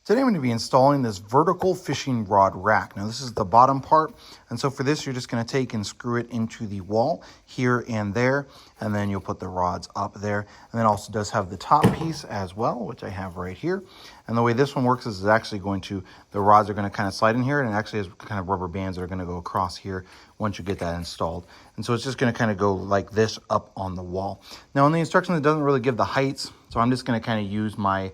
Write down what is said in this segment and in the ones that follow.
Today I'm going to be installing this vertical fishing rod rack. Now this is the bottom part, and so for this you're just going to take and screw it into the wall here and there, and then you'll put the rods up there. And then also does have the top piece as well, which I have right here. And the way this one works is it's actually going to, the rods are going to kind of slide in here, and it actually has kind of rubber bands that are going to go across here once you get that installed. And so it's just going to kind of go like this up on the wall. Now in the instructions it doesn't really give the heights, so I'm just going to kind of use my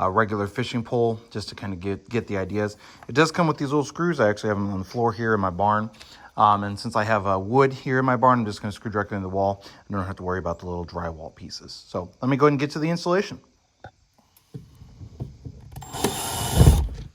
regular fishing pole just to kind of get the ideas. It does come with these little screws. I actually have them on the floor here in my barn. And since I have wood here in my barn, I'm just going to screw directly into the wall. I don't have to worry about the little drywall pieces. So let me go ahead and get to the installation.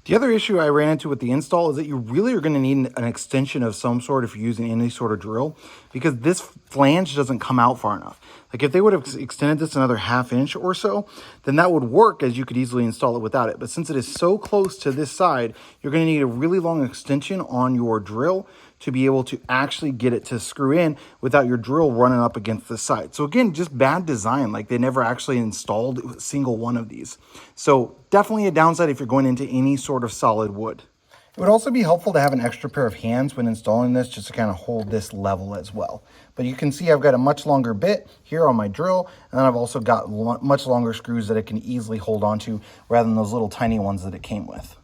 The other issue I ran into with the install is that you really are going to need an extension of some sort if you're using any sort of drill, because this flange doesn't come out far enough. Like if they would have extended this another ½ inch or so, then that would work, as you could easily install it without it. But since it is so close to this side, you're going to need a really long extension on your drill to be able to actually get it to screw in without your drill running up against the side. So again, just bad design. Like they never actually installed a single one of these. So definitely a downside if you're going into any sort of solid wood. It would also be helpful to have an extra pair of hands when installing this, just to kind of hold this level as well. But you can see I've got a much longer bit here on my drill, and then I've also got much longer screws that it can easily hold onto rather than those little tiny ones that it came with.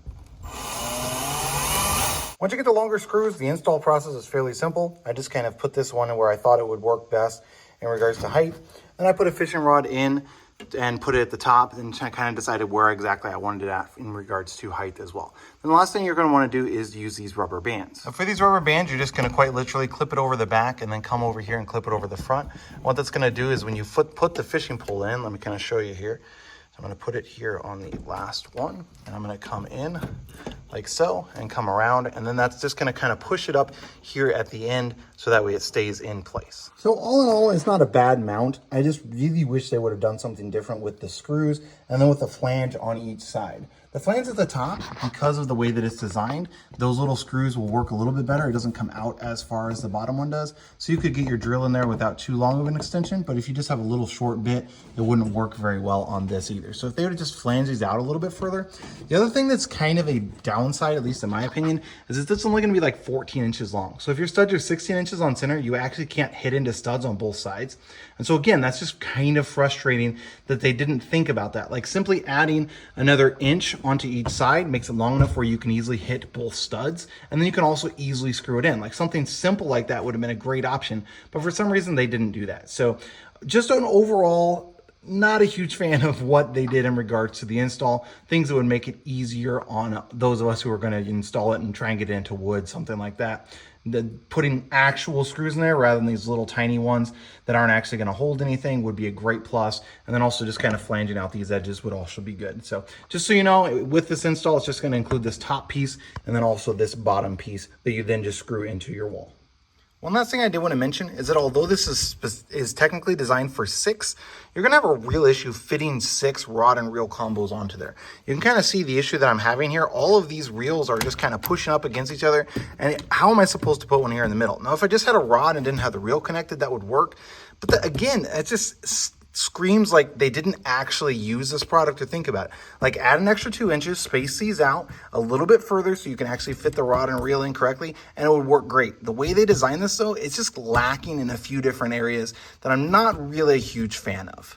Once you get the longer screws, the install process is fairly simple. I just kind of put this one where I thought it would work best in regards to height. Then I put a fishing rod in and put it at the top, and I kind of decided where exactly I wanted it at in regards to height as well. And the last thing you're going to want to do is use these rubber bands. Now for these rubber bands, you're just going to quite literally clip it over the back and then come over here and clip it over the front. What that's going to do is when you put the fishing pole in, let me kind of show you here. So I'm going to put it here on the last one, and I'm going to come in like so and come around, and then that's just going to kind of push it up here at the end so that way it stays in place. So all in all, it's not a bad mount. I just really wish they would have done something different with the screws and then with the flange on each side. The flange at the top, because of the way that it's designed, those little screws will work a little bit better. It doesn't come out as far as the bottom one does. So you could get your drill in there without too long of an extension, but if you just have a little short bit, it wouldn't work very well on this either. So if they would have just flanged these out a little bit further. The other thing that's kind of a downside, at least in my opinion, is that it's only gonna be like 14 inches long. So if your studs are 16 inches on center, you actually can't hit into studs on both sides. And so again, that's just kind of frustrating that they didn't think about that. Like simply adding another inch onto each side makes it long enough where you can easily hit both studs, and then you can also easily screw it in. Like something simple like that would have been a great option, but for some reason they didn't do that. So just an overall, not a huge fan of what they did in regards to the install. Things that would make it easier on those of us who are going to install it and try and get it into wood, something like that. Putting actual screws in there rather than these little tiny ones that aren't actually going to hold anything would be a great plus. And then also just kind of flanging out these edges would also be good. So just so you know, with this install, it's just going to include this top piece and then also this bottom piece that you then just screw into your wall. One last thing I did want to mention is that although this is technically designed for 6, you're going to have a real issue fitting 6 rod and reel combos onto there. You can kind of see the issue that I'm having here. All of these reels are just kind of pushing up against each other. And how am I supposed to put one here in the middle? Now, if I just had a rod and didn't have the reel connected, that would work. But again, it just screams like they didn't actually use this product to think about it. Like add an extra 2 inches, space these out a little bit further so you can actually fit the rod and reel in correctly, and it would work great. The way they designed this though, it's just lacking in a few different areas that I'm not really a huge fan of.